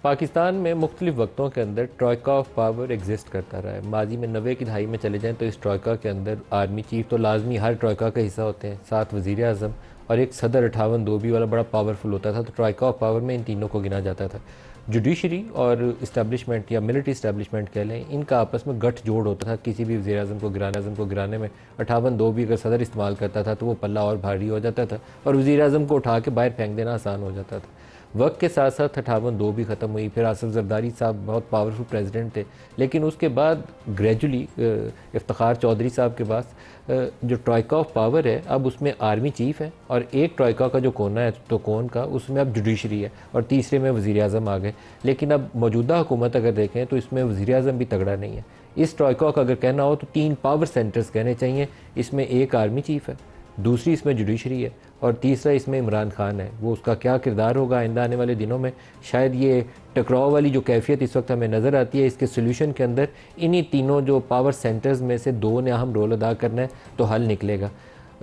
पाकिस्तान में मुख्तलिफ वक्तों के अंदर ट्रॉयका ऑफ पावर एग्जिस्ट करता रहा है। माजी में 90 की दहाई में चले जाएँ तो इस ट्रॉयका के अंदर आर्मी चीफ तो लाजमी हर ट्रॉयका का हिस्सा होते हैं, साथ वज़ीर आज़म और एक सदर 58 2B वाला बड़ा पावरफुल होता था। तो ट्रॉयका ऑफ पावर में इन तीनों को गिना जाता था। जुडिशरी और इस्टेब्लिशमेंट या मिलिट्री इस्टेब्लिशमेंट कह लें, इनका आपस में गठजोड़ होता था। किसी भी वज़ीर आज़म को गिराने में 58 2B अगर सदर इस्तेमाल करता था तो वो पल्ला और भारी हो जाता था और वज़ीर आज़म को उठा के बाहर फेंक देना आसान हो जाता था। वक्त के साथ साथ 58 2 भी ख़त्म हुई। फिर आसिफ जरदारी साहब बहुत पावरफुल प्रेसिडेंट थे, लेकिन उसके बाद ग्रेजुअली इफ्तिखार चौधरी साहब के पास जो ट्रॉयका ऑफ पावर है, अब उसमें आर्मी चीफ है और एक ट्रॉयका का जो कोना है तो कौन का, उसमें अब जुडिशरी है और तीसरे में वज़ीर आज़म आ गए। लेकिन अब मौजूदा हुकूमत अगर देखें तो इसमें वज़ीर आज़म भी तगड़ा नहीं है। इस ट्रॉयका का अगर कहना हो तो 3 पावर सेंटर्स कहने चाहिए। इसमें एक आर्मी चीफ है, दूसरी इसमें जुडिशरी है और तीसरा इसमें इमरान खान है। वो उसका क्या किरदार होगा आइंदा आने वाले दिनों में, शायद ये टकराव वाली जो कैफियत इस वक्त हमें नज़र आती है, इसके सोल्यूशन के अंदर इन्हीं तीनों जो पावर सेंटर्स में से 2 ने अहम रोल अदा करना है तो हल निकलेगा।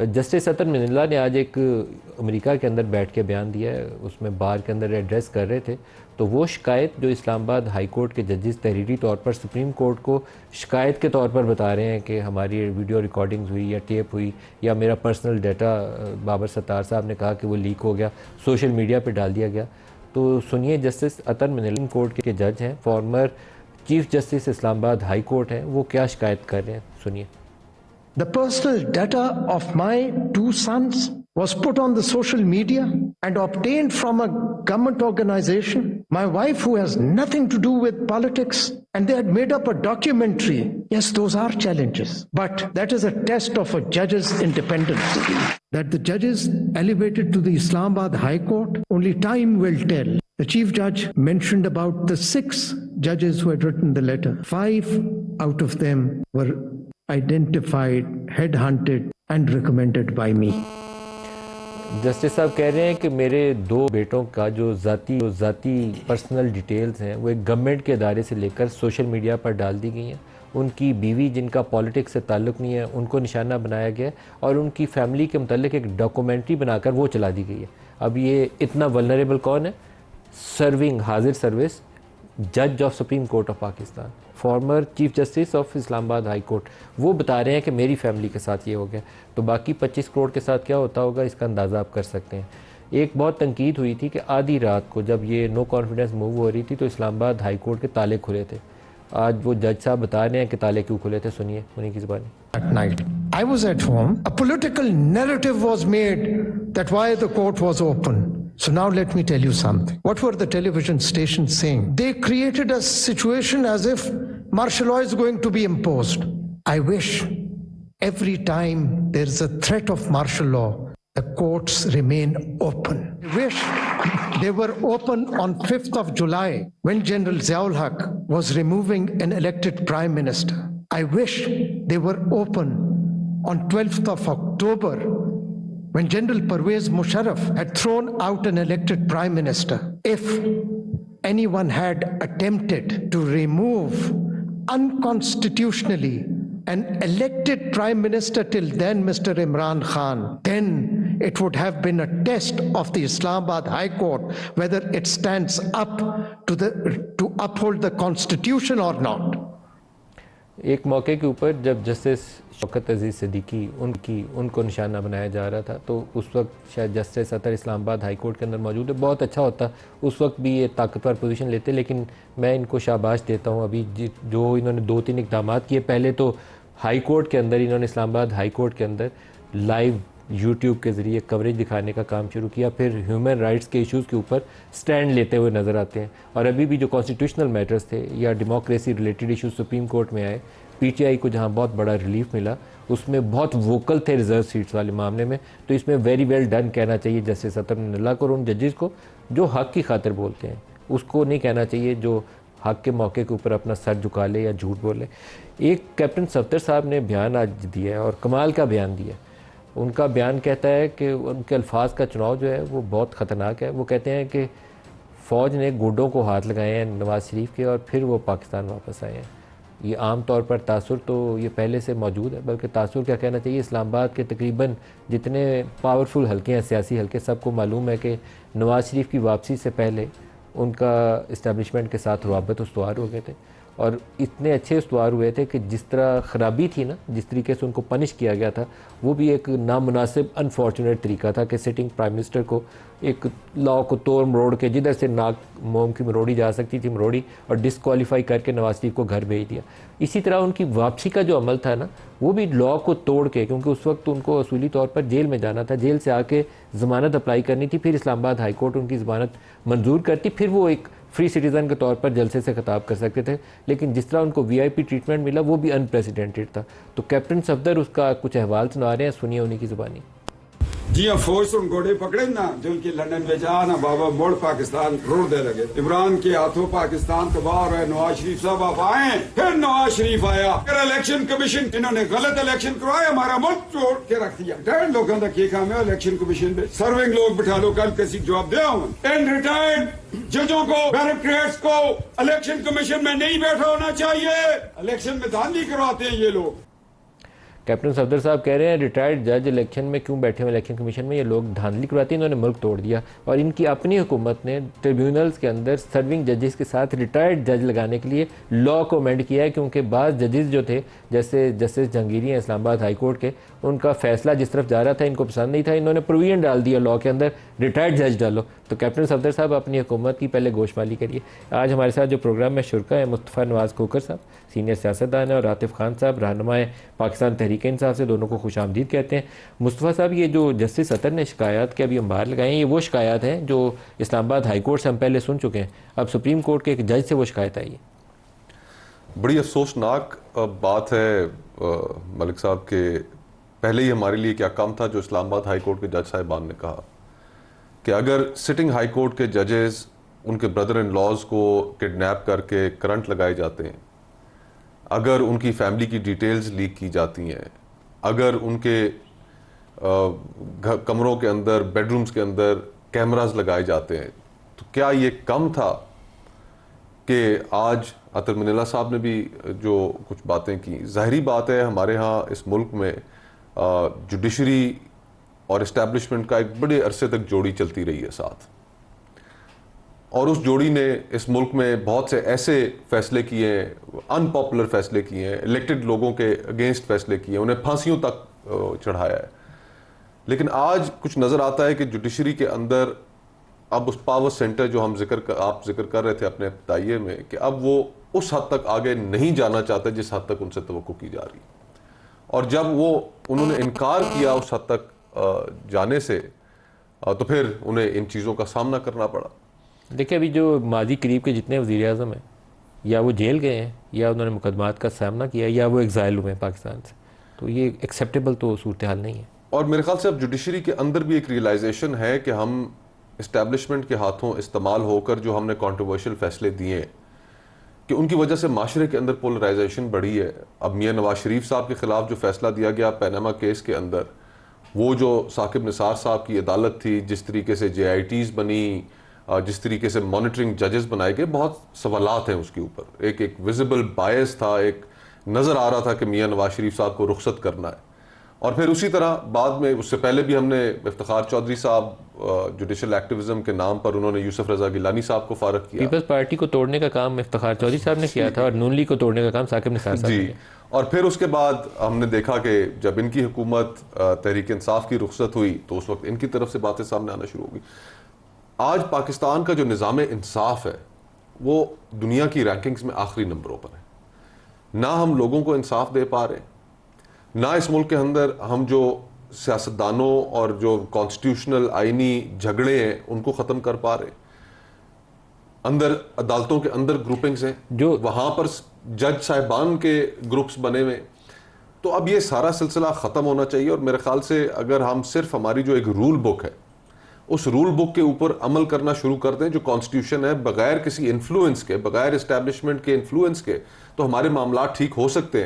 जस्टिस अतर मिनल्ला ने आज एक अमेरिका के अंदर बैठ के बयान दिया है, उसमें बार के अंदर एड्रेस कर रहे थे। तो वो शिकायत जो इस्लामाबाद हाई कोर्ट के जजेस तहरीरी तौर पर सुप्रीम कोर्ट को शिकायत के तौर पर बता रहे हैं कि हमारी वीडियो रिकॉर्डिंग्स हुई या टेप हुई या मेरा पर्सनल डाटा बाबर सत्तार साहब ने कहा कि वो लीक हो गया, सोशल मीडिया पे डाल दिया गया। तो सुनिए, जस्टिस अतर मिनल्ला कोर्ट के जज हैं, former chief justice Islamabad high court हैं, वो क्या शिकायत कर रहे हैं, सुनिए। The personal data of my 2 sons was put on the social media and obtained from a government organization. My wife, who has nothing to do with politics, and they had made up a documentary. Yes, those are challenges, but that is a test of a judge's independence. That the judges elevated to the Islamabad High Court, only time will tell. The chief judge mentioned about the 6 judges who had written the letter. 5 out of them were identified, headhunted and recommended by me. Justice साहब कह रहे हैं कि मेरे 2 बेटों का जो ज़ाती पर्सनल डिटेल्स हैं वो एक गवर्नमेंट के अदारे से लेकर सोशल मीडिया पर डाल दी गई हैं। उनकी बीवी जिनका पॉलिटिक्स से ताल्लुक़ नहीं है उनको निशाना बनाया गया और उनकी फैमिली के मुतल्लिक एक डॉक्यूमेंट्री बनाकर वो चला दी गई है। अब ये इतना वल्नरेबल कौन है? सर्विंग हाजिर सर्विस जज of supreme court of Pakistan, former chief justice of Islamabad high court, वो बता रहे हैं कि मेरी फैमिली के साथ ये हो गया। तो बाकी 25 करोड़ के साथ क्या होता होगा, इसका अंदाज़ा आप कर सकते हैं। एक बहुत तनकीद हुई थी कि आधी रात को जब ये नो कॉन्फिडेंस मूव हो रही थी तो इस्लामाबाद हाई कोर्ट के ताले खुले थे। आज वो जज साहब बता रहे हैं कि ताले क्यों खुले थे, सुनिए उन्हीं की ज़ुबानी। At night, I was at home. A political narrative was made that why the court was open. So now let me tell you something. What were the television stations saying? They created a situation as if martial law is going to be imposed. I wish every time there is a threat of martial law, the courts remain open. I wish they were open on 5th of July when General Ziaul Haq was removing an elected prime minister. I wish they were open on 12th of October when General Pervez Musharraf had thrown out an elected prime minister. If anyone had attempted to remove unconstitutionally an elected prime minister till then, Mr. Imran Khan, then it would have been a test of the Islamabad High Court whether it stands up to uphold the constitution or not. एक मौके के ऊपर जब justice Shaukat अजीज़ सिद्दीकी उनको निशाना बनाया जा रहा था तो उस वक्त शायद जस्टिस अतर इस्लामाबाद हाई कोर्ट के अंदर मौजूद है। बहुत अच्छा होता उस वक्त भी ये ताकतवर पोजीशन लेते, लेकिन मैं इनको शाबाश देता हूँ अभी जो इन्होंने 2-3 इक़दाम किए। पहले तो हाई कोर्ट के अंदर इन्होंने इस्लामाबाद हाई कोर्ट के अंदर लाइव यूट्यूब के ज़रिए कवरेज दिखाने का काम शुरू किया, फिर ह्यूमन राइट्स के इश्यूज़ के ऊपर स्टैंड लेते हुए नज़र आते हैं। और अभी भी जो कॉन्स्टिट्यूशनल मैटर्स थे या democracy related issues supreme court में आए, पीटीआई को जहां बहुत बड़ा रिलीफ मिला उसमें बहुत वोकल थे रिजर्व सीट्स वाले मामले में। तो इसमें वेरी वेल डन कहना चाहिए जस्टिस अतर मिनल्ला को और उन जजेस को जो हक़ की खातिर बोलते हैं। उसको नहीं कहना चाहिए जो हक़ के मौके के ऊपर अपना सर झुका ले या झूठ बोले। एक कैप्टन सफ्दर साहब ने बयान आज दिया है और कमाल का बयान दिया। उनका बयान कहता है कि उनके अल्फाज का चुनाव जो है वो बहुत ख़तरनाक है। वो कहते हैं कि फ़ौज ने गोडों को हाथ लगाए हैं नवाज़ शरीफ के और फिर वो पाकिस्तान वापस आए हैं। ये आम तौर पर तासुर तो ये पहले से मौजूद है, बल्कि तासुर क्या कहना चाहिए, इस्लामाबाद के तकरीबन जितने पावरफुल हल्के हैं सियासी हल्के, सबको मालूम है कि नवाज़ शरीफ की वापसी से पहले उनका इस्टेब्लिशमेंट के साथ रवाबत उस्तवार हो गए थे और इतने अच्छे उस्तवार हुए थे कि जिस तरह ख़राबी थी ना, जिस तरीके से उनको पनिश किया गया था, वो भी एक नामुनासिब अनफॉर्चुनेट तरीका था कि सिटिंग प्राइम मिनिस्टर को एक लॉ को तोड़ मरोड़ के जिधर से नाक मोम की मरोड़ी जा सकती थी मरोड़ी और डिसक्वालीफाई करके नवाज शरीफ को घर भेज दिया। इसी तरह उनकी वापसी का जो अमल था ना, वो भी लॉ को तोड़ के, क्योंकि उस वक्त उनको असूली तौर पर जेल में जाना था, जेल से आके ज़मानत अप्लाई करनी थी, फिर इस्लामाबाद हाई कोर्ट उनकी ज़मानत मंजूर करती, फिर वो एक फ्री सिटीज़न के तौर पर जलसे से खिताब कर सकते थे। लेकिन जिस तरह उनको वीआईपी ट्रीटमेंट मिला वो भी अनप्रेसिडेंटेड था। तो कैप्टन सफदर उसका कुछ अहवाल सुना रहे हैं, सुनिए उन्हीं की ज़ुबानी। जियां फौज तुम घोड़े पकड़े ना जो कि लंदन में जा ना बाबा मोड़ पाकिस्तान रोड दे लगे, इमरान के हाथों पाकिस्तान तबाह हो रहा है। नवाज शरीफ साहब आप आए, फिर नवाज शरीफ आया, फिर इलेक्शन कमीशन इन्होंने गलत इलेक्शन करवाया, हमारा मुल्क तोड़ के रख दिया। रिटायर्ड लोगों का क्या काम है इलेक्शन कमीशन में? सर्विंग लोग बिठा लो, कल किसी जवाब दे। इन रिटायर्ड जजों को, ब्यूरोक्रेट्स को इलेक्शन कमीशन में नहीं बैठा होना चाहिए। इलेक्शन में धांधली करवाते हैं ये लोग। कैप्टन सफदर साहब कह रहे हैं रिटायर्ड जज इलेक्शन में क्यों बैठे हुए इलेक्शन कमीशन में, ये लोग धांधली करवाते हैं, इन्होंने मुल्क तोड़ दिया। और इनकी अपनी हुकूमत ने ट्रिब्यूनल्स के अंदर सर्विंग जजेस के साथ रिटायर्ड जज लगाने के लिए लॉ को अमेंड किया है, क्योंकि बाज़ जजेस जो थे, जैसे जस्टिस जहांगीरी हैं इस्लामाबाद हाई कोर्ट के, उनका फैसला जिस तरफ जा रहा था इनको पसंद नहीं था, इन्होंने प्रोविजन डाल दिया लॉ के अंदर रिटायर्ड जज डालो। तो कैप्टन सफदर साहब अपनी हुकूमत की पहले गोशमाली करिए। आज हमारे साथ जो प्रोग्राम में शुरका है मुस्तफ़ा नवाज़ खोखर साहब, सीनियर सियासतदान है, और आतिफ खान साहब, रहनुमाए पाकिस्तान तहरीक इंसाफ से, दोनों को खुशामदीद कहते हैं। मुस्तफ़ा साहब, ये जो जस्टिस अतर ने शिकायत के अभी हम बाहर लगाए हैं, ये वो शिकायत हैं जो इस्लामाबाद हाई कोर्ट से हम पहले सुन चुके हैं, अब सुप्रीम कोर्ट के एक जज से वो शिकायत आई है। बड़ी अफसोसनाक बात है मलिक साहब के पहले ही हमारे लिए क्या कम था जो इस्लामाबाद हाई कोर्ट के जज साहिबान ने कहा कि अगर सिटिंग हाई कोर्ट के जजेस उनके ब्रदर इन लॉज को किडनैप करके करंट लगाए जाते हैं, अगर उनकी फैमिली की डिटेल्स लीक की जाती हैं, अगर उनके कमरों के अंदर, बेडरूम्स के अंदर कैमरास लगाए जाते हैं, तो क्या ये कम था कि आज अतर मनीला साहब ने भी जो कुछ बातें की। ज़ाहिरी बात है हमारे यहाँ इस मुल्क में जुडिशरी और इस्टेब्लिशमेंट का एक बड़े अरसे तक जोड़ी चलती रही है साथ, और उस जोड़ी ने इस मुल्क में बहुत से ऐसे फैसले किए हैं, अनपॉपुलर फैसले किए हैं, इलेक्टेड लोगों के अगेंस्ट फैसले किए हैं, उन्हें फांसियों तक चढ़ाया है। लेकिन आज कुछ नज़र आता है कि जुडिशरी के अंदर अब उस पावर सेंटर जो आप जिक्र कर रहे थे अपने बताइए में, कि अब वो उस हद तक आगे नहीं जाना चाहते जिस हद तक उनसे तवक्को की जा रही। और जब उन्होंने इनकार किया उस हद तक जाने से, तो फिर उन्हें इन चीज़ों का सामना करना पड़ा। देखिए, अभी जो माजी करीब के जितने वज़ीर आज़म हैं, या वो जेल गए हैं, या उन्होंने मुकदमात का सामना किया, या वो एग्ज़ाइल हुए हैं पाकिस्तान से, तो ये एक्सेप्टेबल तो सूरत हाल नहीं है। और मेरे ख्याल से अब जुडिशरी के अंदर भी एक रियलाइजेशन है कि हम इस्टेब्लिशमेंट के हाथों इस्तेमाल होकर जो हमने कॉन्ट्रोवर्शियल फैसले दिए कि उनकी वजह से माशरे के अंदर पोलराइजेशन बढ़ी है। अब मियां नवाज शरीफ साहब के खिलाफ जो फैसला दिया गया पैनामा केस के अंदर, वो जो साकिब निसार साहब की अदालत थी, जिस तरीके से JITs बनी, जिस तरीके से मॉनिटरिंग जजेस बनाए गए, बहुत सवालात हैं उसके ऊपर। एक विजिबल बायस था, एक नज़र आ रहा था कि मियां नवाज शरीफ साहब को रुखसत करना है। और फिर उसी तरह बाद में, उससे पहले भी हमने इफ्तिखार चौधरी साहब जुडिशल एक्टिविज्म के नाम पर उन्होंने यूसुफ रजा गिलानी साहब को फारग किया। पीपल्स पार्टी को तोड़ने का काम इफ्तिखार चौधरी साहब ने किया था और नून लीग को तोड़ने का काम साकिब निसार साहब ने जी। किया। और फिर उसके बाद हमने देखा कि जब इनकी हुकूमत तहरीक इंसाफ की रुखसत हुई तो उस वक्त इनकी तरफ से बातें सामने आना शुरू हो गई। आज पाकिस्तान का जो निज़ाम इंसाफ है वो दुनिया की रैंकिंग्स में आखिरी नंबरों पर है। ना हम लोगों को इंसाफ दे पा रहे, ना इस मुल्क के अंदर हम जो सियासतदानों और जो कॉन्स्टिट्यूशनल आइनी झगड़े हैं उनको ख़त्म कर पा रहे। अंदर अदालतों के अंदर ग्रुपिंग्स हैं, जो वहाँ पर जज साहिबान के ग्रुप्स बने हुए। तो अब ये सारा सिलसिला ख़त्म होना चाहिए। और मेरे ख्याल से अगर हम सिर्फ हमारी जो एक रूल बुक है उस रूल बुक के ऊपर अमल करना शुरू कर दें, जो कॉन्स्टिट्यूशन है, बगैर किसी इन्फ्लुएंस के, बगैर इस्टेब्लिशमेंट के इन्फ्लुएंस के, तो हमारे मामला ठीक हो सकते हैं।